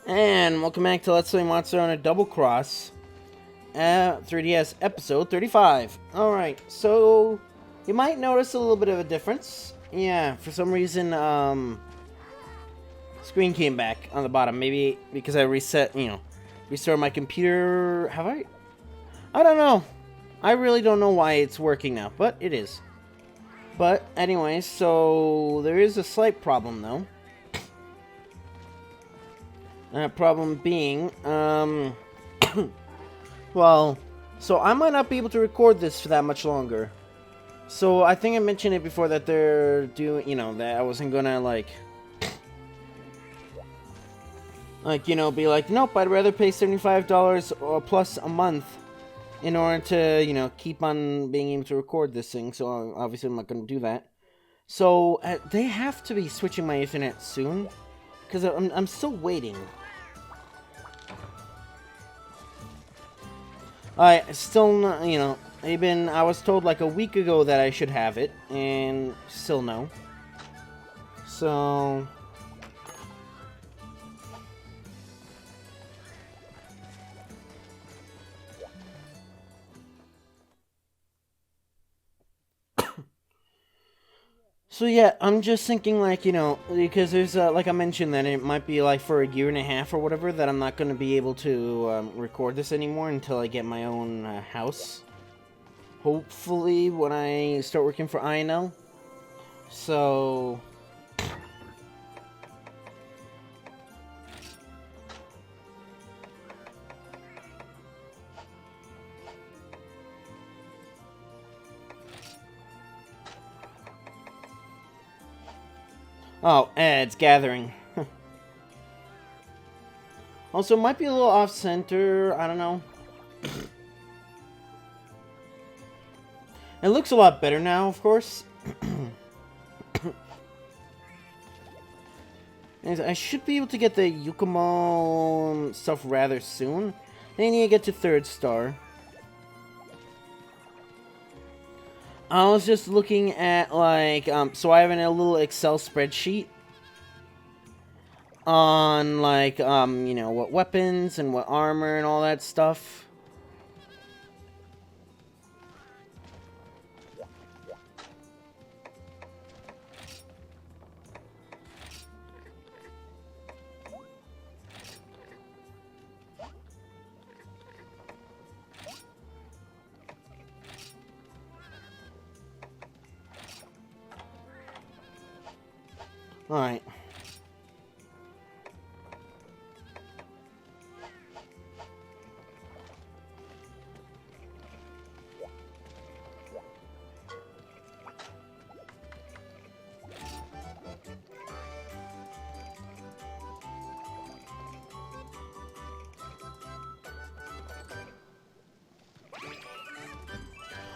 And welcome back to Let's Play Monster Hunter Double Cross 3DS episode 35. Alright, so you might notice a little bit of a difference. Yeah, for some reason, screen came back on the bottom. Maybe because I restored my computer. Have I? I don't know. I really don't know why it's working now, but it is. But anyway, so there is a slight problem though. Problem being, well, so I might not be able to record this for that much longer. So I think I mentioned it before that they're doing, that I wasn't gonna be like, nope, I'd rather pay $75 or plus a month in order to, keep on being able to record this thing. So obviously I'm not gonna do that. So they have to be switching my internet soon, because I'm still waiting. I still, I was told like a week ago that I should have it, and still no. So... So yeah, I'm just thinking because there's, like I mentioned, that it might be like for a year and a half or whatever that I'm not going to be able to record this anymore until I get my own house. Hopefully when I start working for INL. So... Oh, it's gathering. Also, it might be a little off-center, I don't know. It looks a lot better now, of course. I should be able to get the Yukumo stuff rather soon. I need to get to 3rd star. I was just looking at, so I have a little Excel spreadsheet on, what weapons and what armor and all that stuff. Alright.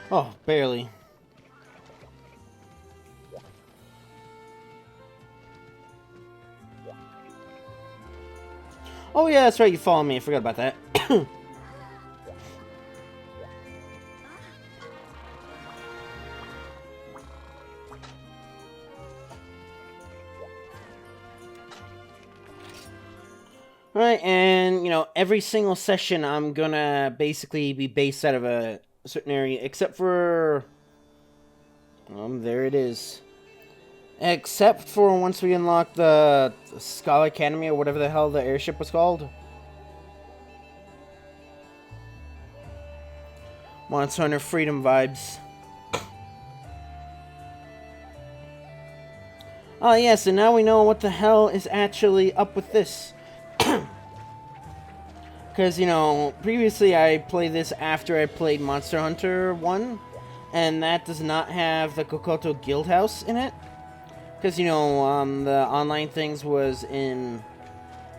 Oh, barely. Oh yeah, that's right, you follow me, I forgot about that. Alright, and, every single session I'm gonna basically be based out of a certain area, except for... there it is. Except for once we unlock the Skull Academy, or whatever the hell the airship was called. Monster Hunter Freedom vibes. Oh yes, and now we know what the hell is actually up with this. Because, previously I played this after I played Monster Hunter 1, and that does not have the Kokoto Guild House in it. Because, the online things was in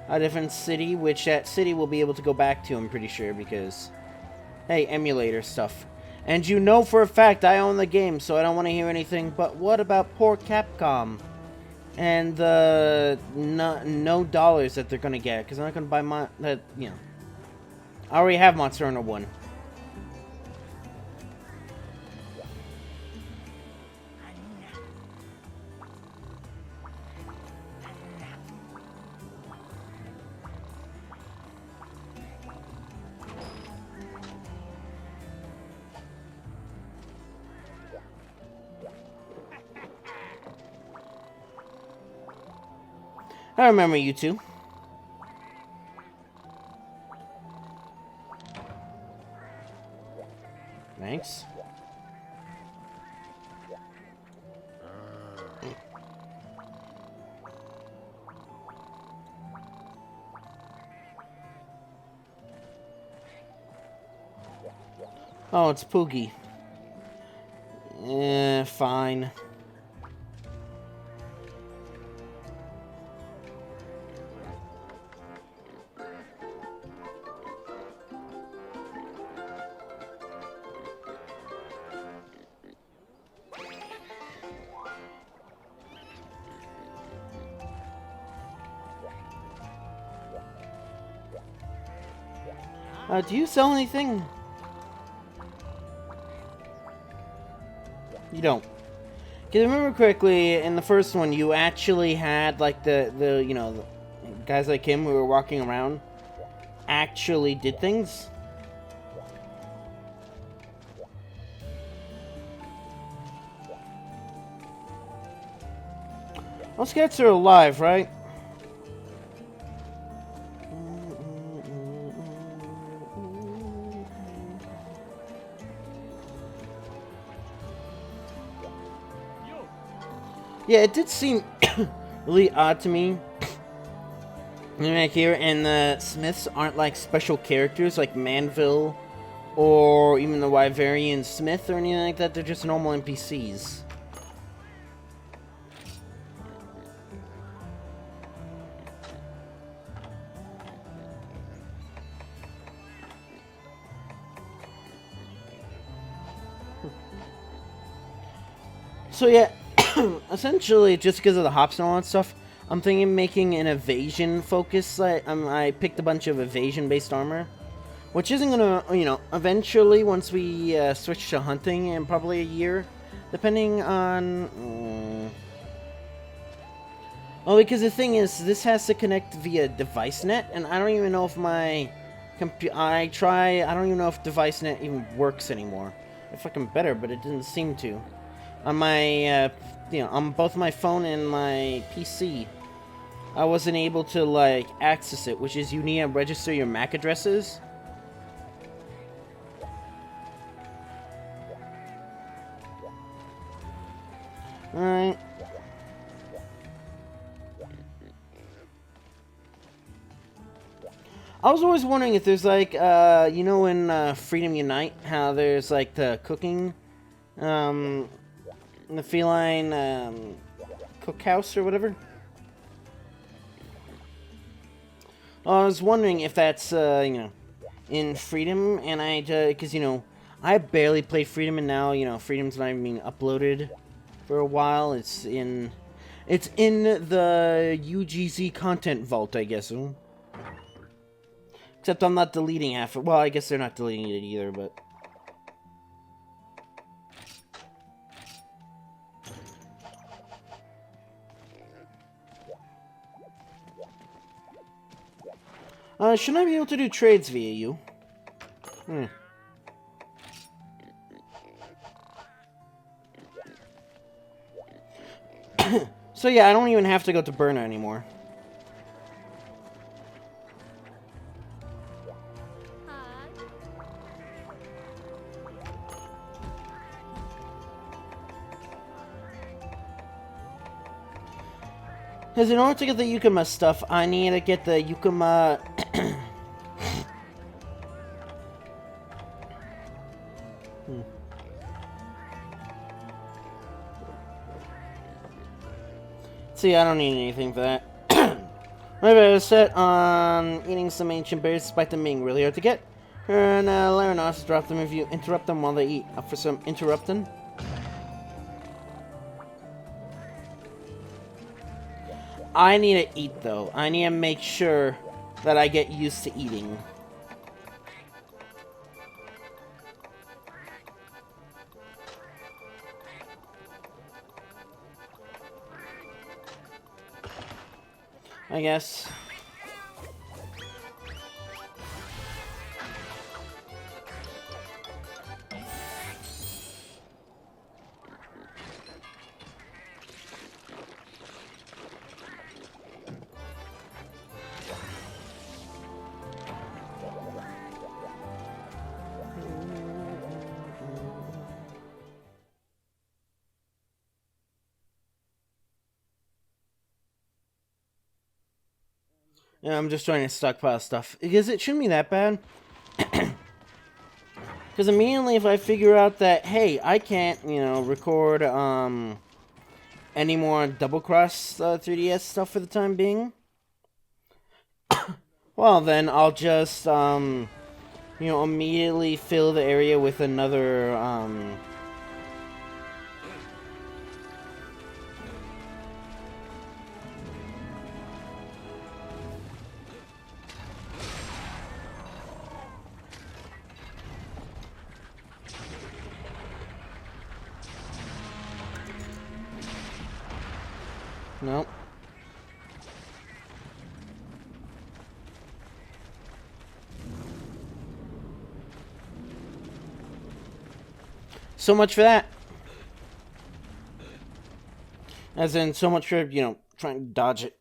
a different city, which that city will be able to go back to, I'm pretty sure, because, hey, emulator stuff. And for a fact I own the game, so I don't want to hear anything, but what about poor Capcom? And the no dollars that they're going to get, because I'm not going to buy I already have Monster Hunter 1. I remember you two. Thanks. Oh, it's Poogie. Fine. Do you sell anything? You don't. Because I remember correctly, in the first one, you actually had, like, the you know, the guys like him who were walking around actually did things. Those cats are alive, right? Yeah, it did seem really odd to me. Right here, and the Smiths aren't like special characters like Manville or even the Wyverian Smith or anything like that. They're just normal NPCs. So yeah, essentially, just because of the hops and all that stuff, I'm thinking of making an evasion focus. I picked a bunch of evasion-based armor, which isn't gonna, you know, eventually once we switch to hunting in probably a year, depending on. Well, because the thing is, this has to connect via DeviceNet, and I don't even know if my I don't even know if DeviceNet even works anymore. It's fucking better, but it didn't seem to. On my, you know, on both my phone and my PC, I wasn't able to, like, access it, which is you need to register your MAC addresses. Alright. I was always wondering if there's, like, you know in Freedom Unite, how there's, like, the cooking, the feline cookhouse or whatever. I was wondering if that's you know, in Freedom, and because you know, I barely play Freedom, and now you know Freedom's not even being uploaded for a while. It's in the UGZ content vault, I guess. Except I'm not deleting half it. Well, I guess they're not deleting it either, but. Shouldn't I be able to do trades via you? So yeah, I don't even have to go to Burna anymore. Because in order to get the Yukima stuff, I need to get the Yukima... See, I don't need anything for that. Maybe I was set on eating some ancient berries despite them being really hard to get. And Laranos drop them if you interrupt them while they eat. Up for some interrupting? I need to eat, though. I need to make sure that I get used to eating. I guess. Yeah, I'm just trying to stockpile stuff. Because it shouldn't be that bad. Because immediately if I figure out that, hey, I can't, record, any more double-cross 3DS stuff for the time being, well, then I'll just, immediately fill the area with another, nope. So much for that. As in, so much for, trying to dodge it.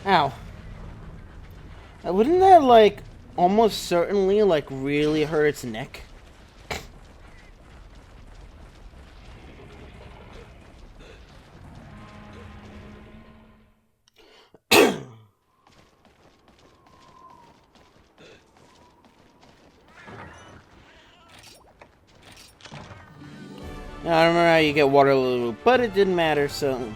Ow. Wouldn't that, like, almost certainly, like, really hurt its neck? I don't remember how you get Waterloo, but it didn't matter, so...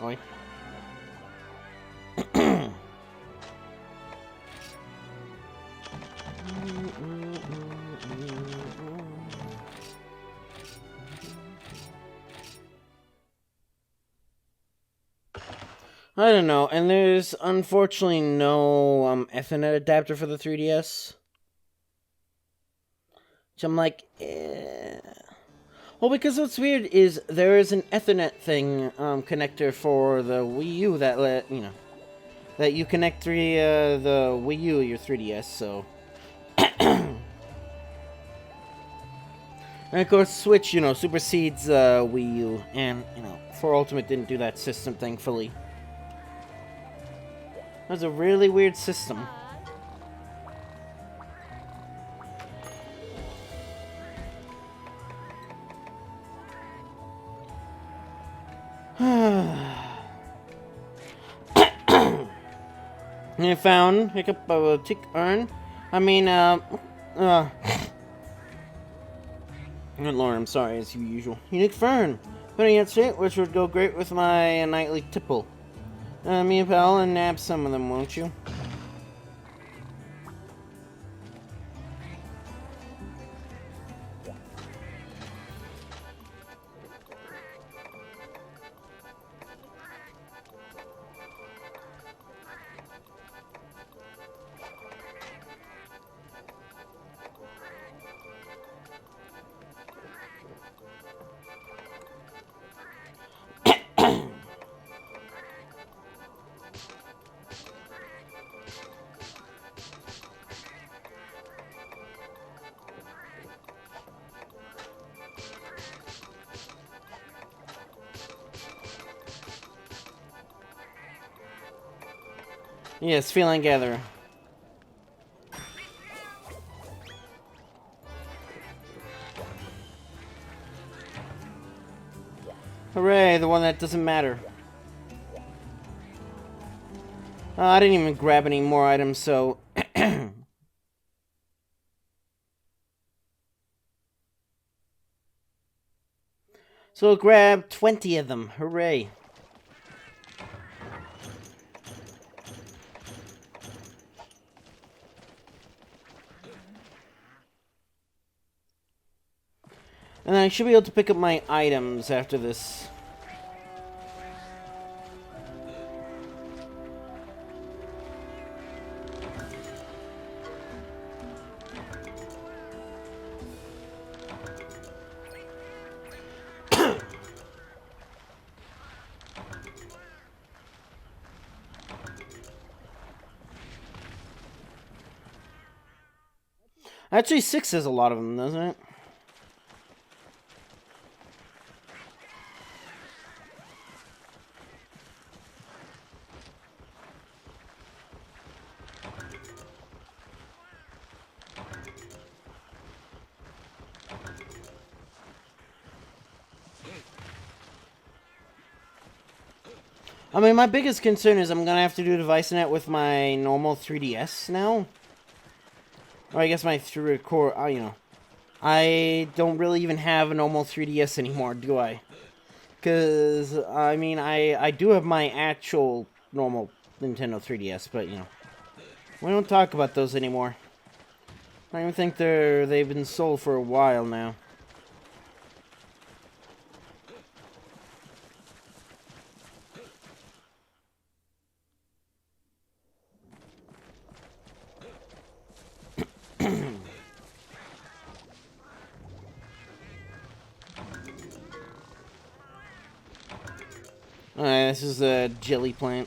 Oi. I don't know, and there's unfortunately no Ethernet adapter for the 3DS. Which I'm like, eh. Well, because what's weird is there is an Ethernet thing connector for the Wii U that that you connect through the Wii U your 3DS. So, and of course, Switch supersedes Wii U, and 4 Ultimate didn't do that system, thankfully. That was a really weird system. I found Hiccup of a tick urn. I mean, good lord, I'm sorry, as usual. Unique fern. Putting it straight, which would go great with my nightly tipple. Me and pal and nab some of them, won't you? Yes, feeling gather. Hooray, the one that doesn't matter. I didn't even grab any more items, so... So we'll grab 20 of them. Hooray. And then I should be able to pick up my items after this. Actually, 6 has a lot of them, doesn't it? I mean, my biggest concern is I'm going to have to do device net with my normal 3DS now. Or I guess my record, you know. I don't really even have a normal 3DS anymore, do I? Because, I mean, I do have my actual normal Nintendo 3DS, but, you know. We don't talk about those anymore. I don't even think they've been sold for a while now. Alright, this is a jelly plant.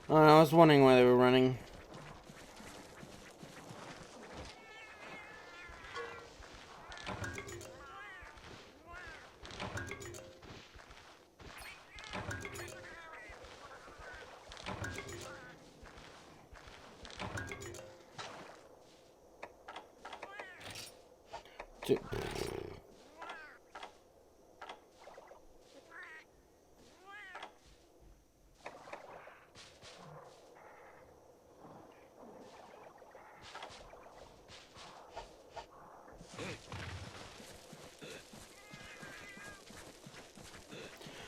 I was wondering why they were running.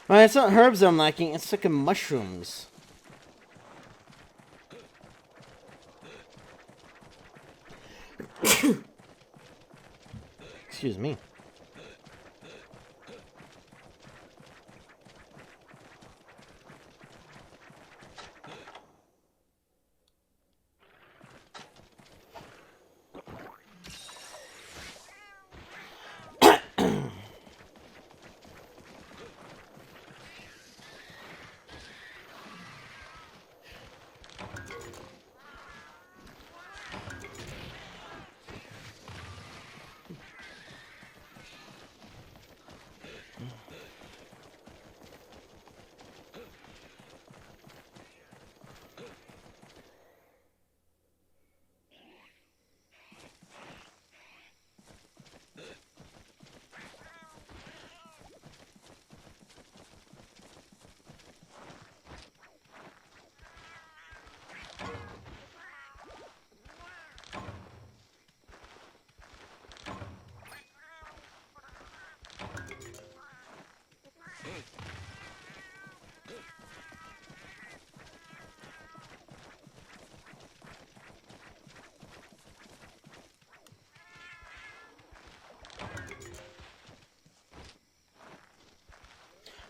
Well, it's not herbs I'm lacking, it's fucking mushrooms. Excuse me.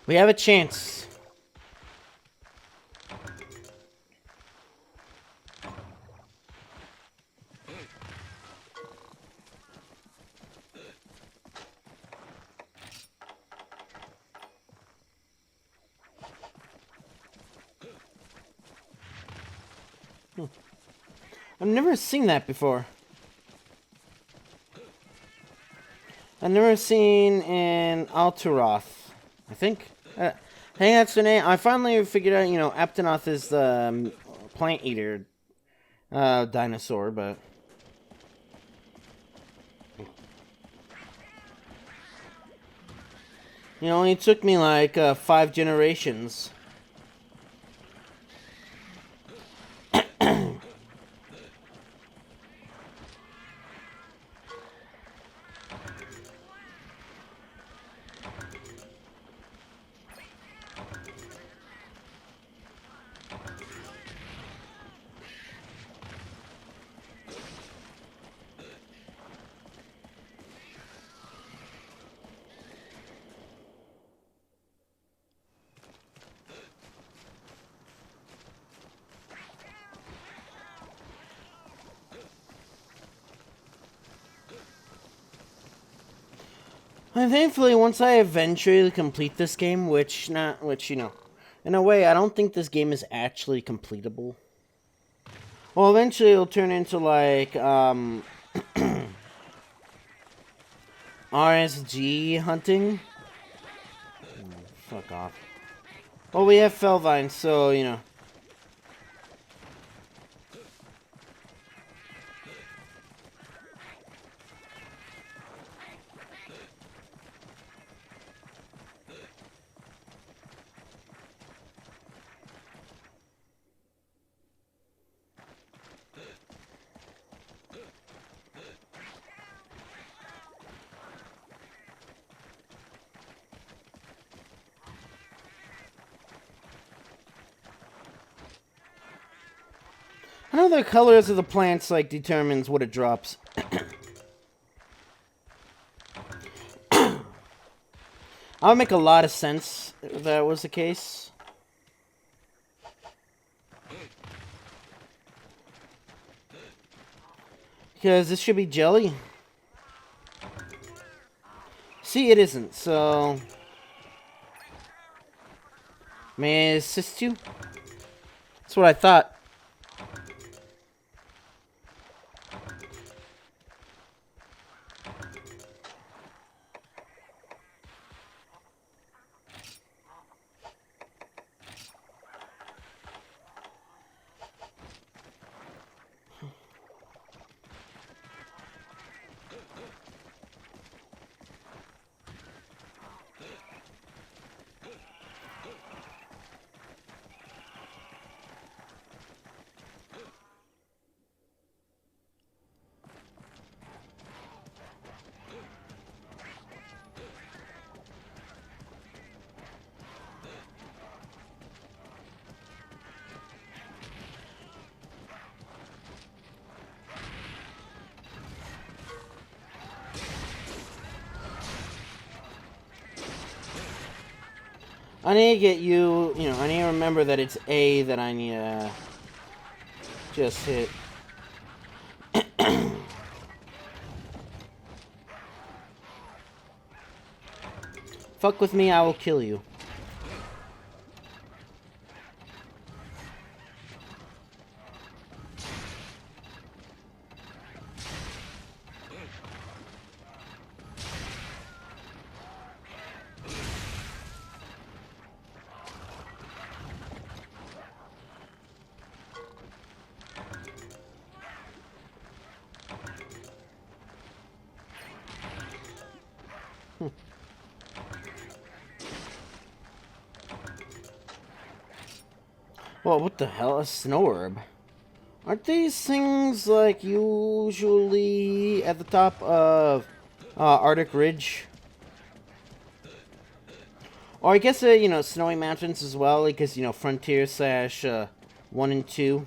We have a chance. I've never seen that before. I've never seen an Alteroth, I think. I think that's the name. I finally figured out, you know, Aptonoth is the plant eater. dinosaur, but... You know, it took me like 5 generations. And thankfully, once I eventually complete this game, which, you know, in a way, I don't think this game is actually completable. Well, eventually it'll turn into, like, RSG hunting. Fuck off. Well, we have Felvine, so, you know. I know the colors of the plants, like, determines what it drops. That would make a lot of sense if that was the case. Because this should be jelly. See, it isn't, so... May I assist you? That's what I thought. I need to get you, you know, I need to remember that it's A that I need to just hit. Fuck with me, I will kill you. Well, what the hell? A snow herb? Aren't these things, like, usually at the top of Arctic Ridge? Or I guess, you know, snowy mountains as well, because, you know, Frontier slash 1 and 2.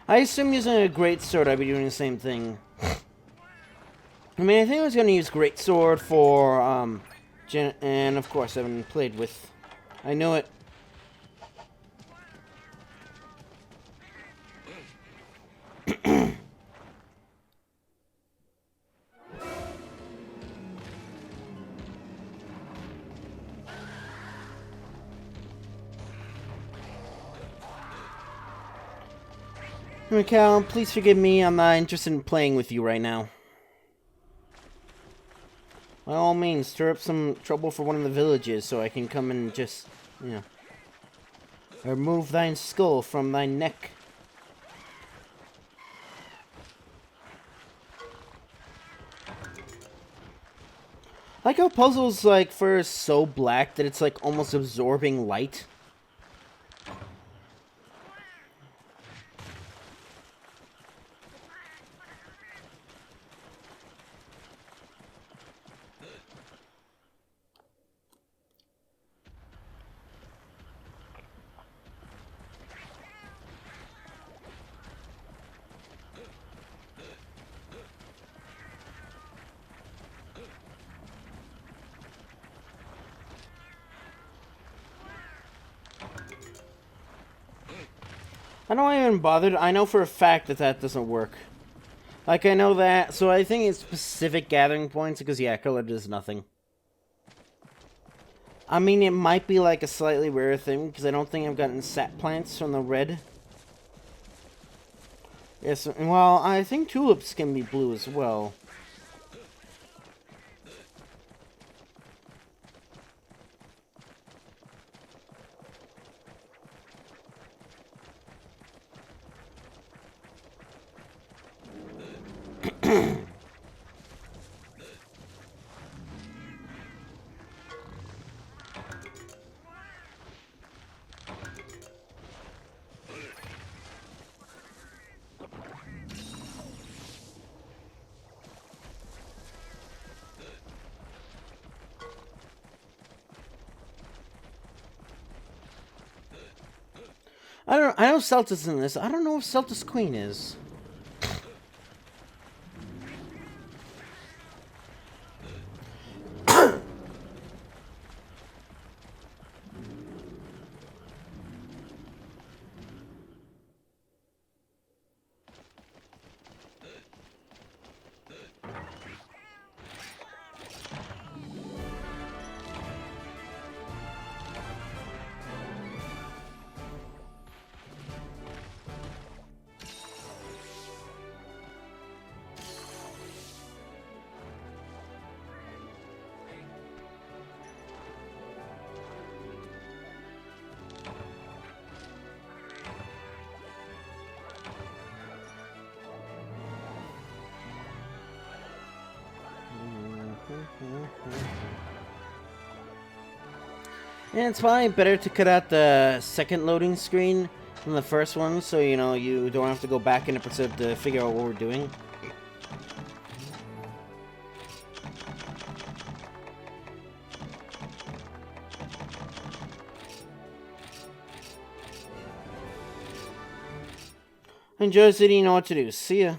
I assume using a greatsword, I'd be doing the same thing. I mean, I think I was going to use greatsword for, and of course, I haven't played with. I know it. Mikhail, please forgive me. I'm not interested in playing with you right now. By all means, stir up some trouble for one of the villages so I can come and just, you know, remove thine skull from thy neck. I like how puzzles, like, first so black that it's, like, almost absorbing light. I don't even bothered. I know for a fact that that doesn't work. Like, I know that, so I think it's specific gathering points, because, yeah, color does nothing. I mean, it might be, like, a slightly rare thing, because I don't think I've gotten sap plants from the red. Yes, well, I think tulips can be blue as well. I know Celtis in this. I don't know if Celtis Queen is. And it's probably better to cut out the second loading screen from the first one, so you know you don't have to go back in episode to figure out what we're doing. Enjoy the city, you know what to do. See ya.